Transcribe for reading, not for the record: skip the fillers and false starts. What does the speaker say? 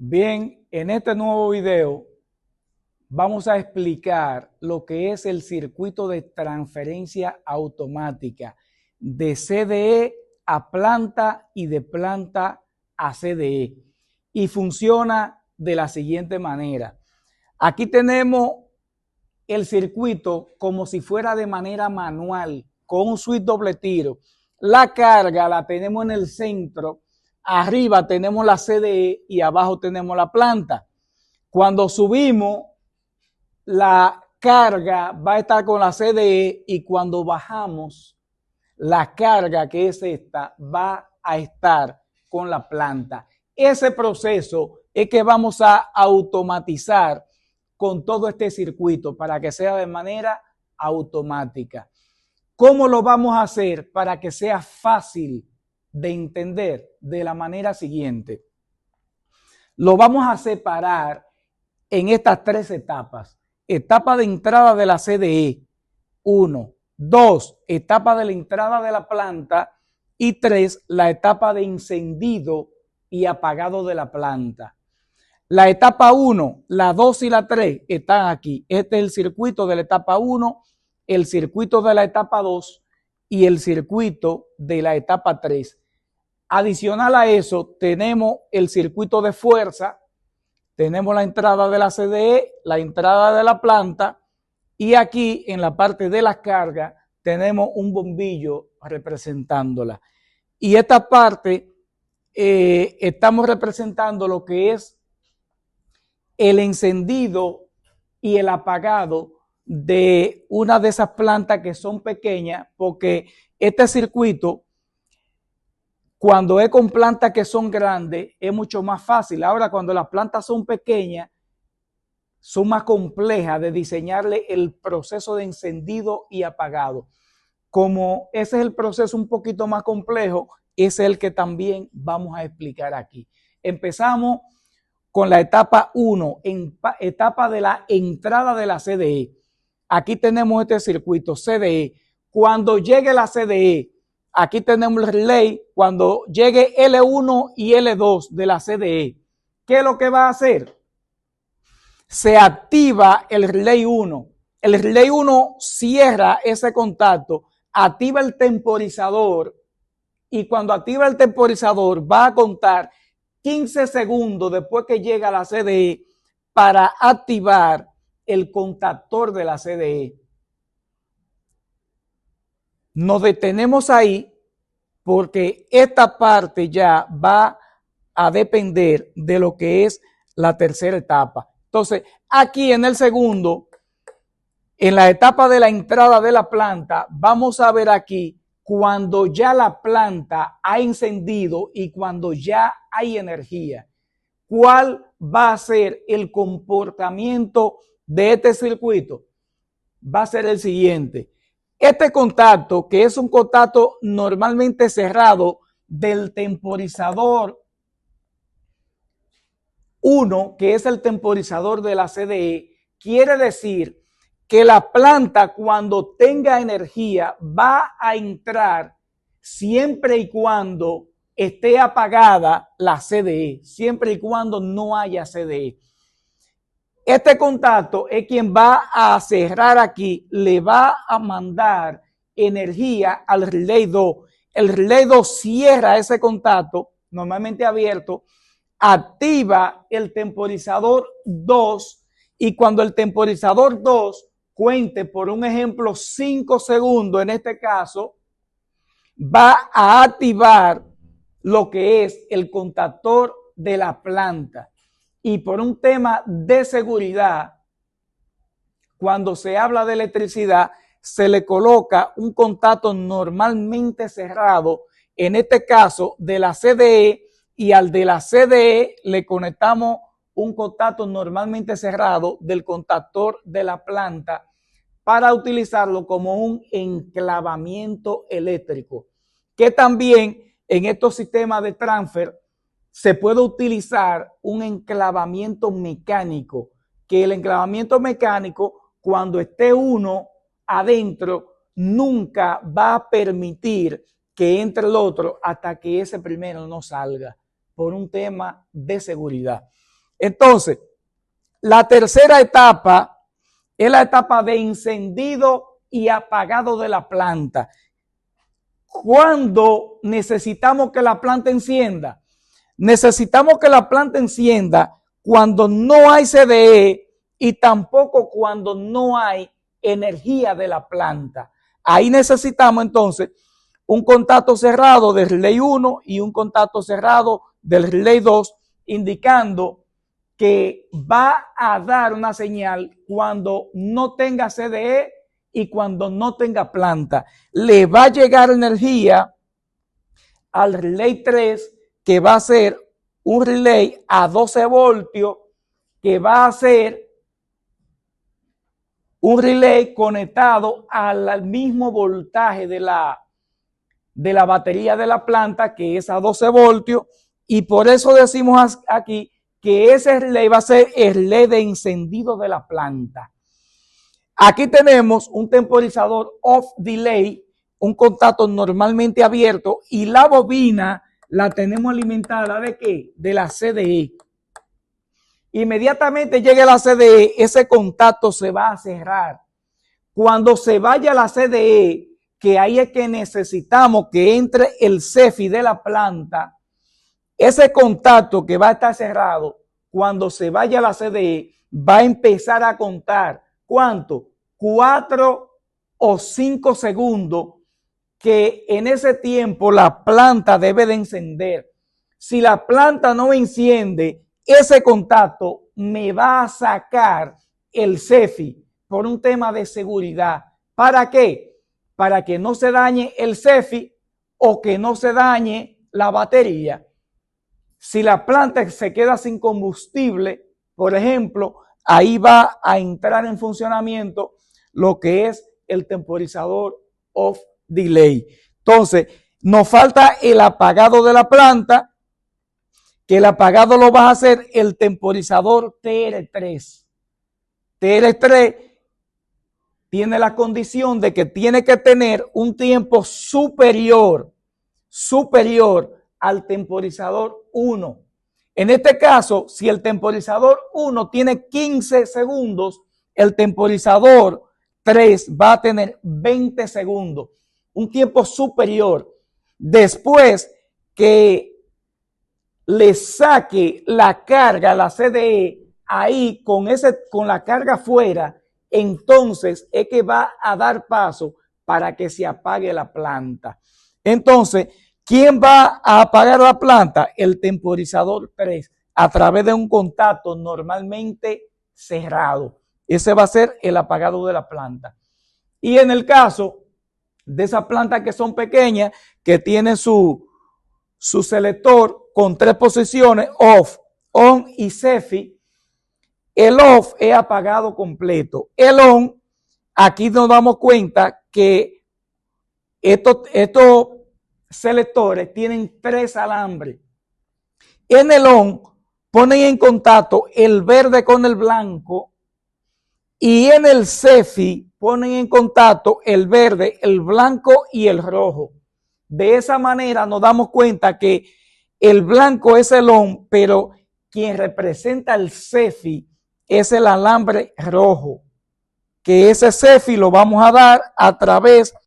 Bien, en este nuevo video vamos a explicar lo que es el circuito de transferencia automática de CDE a planta y de planta a CDE. Y funciona de la siguiente manera. Aquí tenemos el circuito como si fuera de manera manual, con un switch doble tiro. La carga la tenemos en el centro. Arriba tenemos la CDE y abajo tenemos la planta. Cuando subimos, la carga va a estar con la CDE y cuando bajamos, la carga que es esta va a estar con la planta. Ese proceso es que vamos a automatizar con todo este circuito para que sea de manera automática. ¿Cómo lo vamos a hacer para que sea fácil de entender? De la manera siguiente. Lo vamos a separar en estas tres etapas. Etapa de entrada de la CDE, 1. 2. Etapa de la entrada de la planta. Y 3. La etapa de encendido y apagado de la planta. La etapa 1, la 2 y la 3 están aquí. Este es el circuito de la etapa 1, el circuito de la etapa 2 y el circuito de la etapa 3. Adicional a eso, tenemos el circuito de fuerza, tenemos la entrada de la CDE, la entrada de la planta y aquí en la parte de la carga tenemos un bombillo representándola. Y esta parte estamos representando lo que es el encendido y el apagado de una de esas plantas que son pequeñas, porque este circuito, cuando es con plantas que son grandes, es mucho más fácil. Ahora, cuando las plantas son pequeñas, son más complejas de diseñarle el proceso de encendido y apagado. Como ese es el proceso un poquito más complejo, es el que también vamos a explicar aquí. Empezamos con la etapa 1, etapa de la entrada de la CDE. Aquí tenemos este circuito CDE. Cuando llegue la CDE, aquí tenemos el relay. Cuando llegue L1 y L2 de la CDE, ¿qué es lo que va a hacer? Se activa el relay 1. El relay 1 cierra ese contacto, activa el temporizador y cuando activa el temporizador va a contar 15 segundos después que llega a la CDE para activar el contactor de la CDE. Nos detenemos ahí porque esta parte ya va a depender de lo que es la tercera etapa. Entonces, aquí en el segundo, en la etapa de la entrada de la planta, vamos a ver aquí cuando ya la planta ha encendido y cuando ya hay energía. ¿Cuál va a ser el comportamiento de este circuito? Va a ser el siguiente. Este contacto, que es un contacto normalmente cerrado del temporizador 1, que es el temporizador de la CDE, quiere decir que la planta cuando tenga energía va a entrar siempre y cuando esté apagada la CDE, siempre y cuando no haya CDE. Este contacto es quien va a cerrar aquí, le va a mandar energía al relay 2. El relay 2 cierra ese contacto, normalmente abierto, activa el temporizador 2 y cuando el temporizador 2 cuente, por un ejemplo, 5 segundos, en este caso, va a activar lo que es el contactor de la planta. Y por un tema de seguridad, cuando se habla de electricidad, se le coloca un contacto normalmente cerrado, en este caso de la CDE, y al de la CDE le conectamos un contacto normalmente cerrado del contactor de la planta para utilizarlo como un enclavamiento eléctrico, que también en estos sistemas de transfer se puede utilizar un enclavamiento mecánico, que el enclavamiento mecánico, cuando esté uno adentro, nunca va a permitir que entre el otro hasta que ese primero no salga, por un tema de seguridad. Entonces, la tercera etapa es la etapa de encendido y apagado de la planta. ¿Cuándo necesitamos que la planta encienda? Necesitamos que la planta encienda cuando no hay CDE y tampoco cuando no hay energía de la planta. Ahí necesitamos entonces un contacto cerrado del relay 1 y un contacto cerrado del relay 2, indicando que va a dar una señal cuando no tenga CDE y cuando no tenga planta. Le va a llegar energía al relay 3, que va a ser un relay a 12 voltios, que va a ser un relay conectado al mismo voltaje de la batería de la planta, que es a 12 voltios, y por eso decimos aquí que ese relay va a ser el relay de encendido de la planta. Aquí tenemos un temporizador off delay, un contacto normalmente abierto, y la bobina la tenemos alimentada ¿de qué? De la CDE. Inmediatamente llegue la CDE, ese contacto se va a cerrar. Cuando se vaya la CDE, que ahí es que necesitamos que entre el CEFI de la planta, ese contacto que va a estar cerrado, cuando se vaya la CDE, va a empezar a contar, ¿cuánto? 4 o 5 segundos, que en ese tiempo la planta debe de encender. Si la planta no enciende, ese contacto me va a sacar el CEFI por un tema de seguridad. ¿Para qué? Para que no se dañe el CEFI o que no se dañe la batería. Si la planta se queda sin combustible, por ejemplo, ahí va a entrar en funcionamiento lo que es el temporizador off delay. Entonces, nos falta el apagado de la planta, que el apagado lo va a hacer el temporizador TR3. TR3 tiene la condición de que tiene que tener un tiempo superior al temporizador 1. En este caso, si el temporizador 1 tiene 15 segundos, el temporizador 3 va a tener 20 segundos, un tiempo superior. Después que le saque la carga, la CDE, ahí con la carga fuera, entonces es que va a dar paso para que se apague la planta. Entonces, ¿quién va a apagar la planta? El temporizador 3, a través de un contacto normalmente cerrado. Ese va a ser el apagado de la planta. Y en el caso de esas plantas que son pequeñas, que tienen su selector con 3 posiciones, off, on y CEFI, el off es apagado completo. El on, aquí nos damos cuenta que estos selectores tienen 3 alambres. En el on ponen en contacto el verde con el blanco, y en el CEFI ponen en contacto el verde, el blanco y el rojo. De esa manera nos damos cuenta que el blanco es el on, pero quien representa el CEFI es el alambre rojo, que ese CEFI lo vamos a dar a través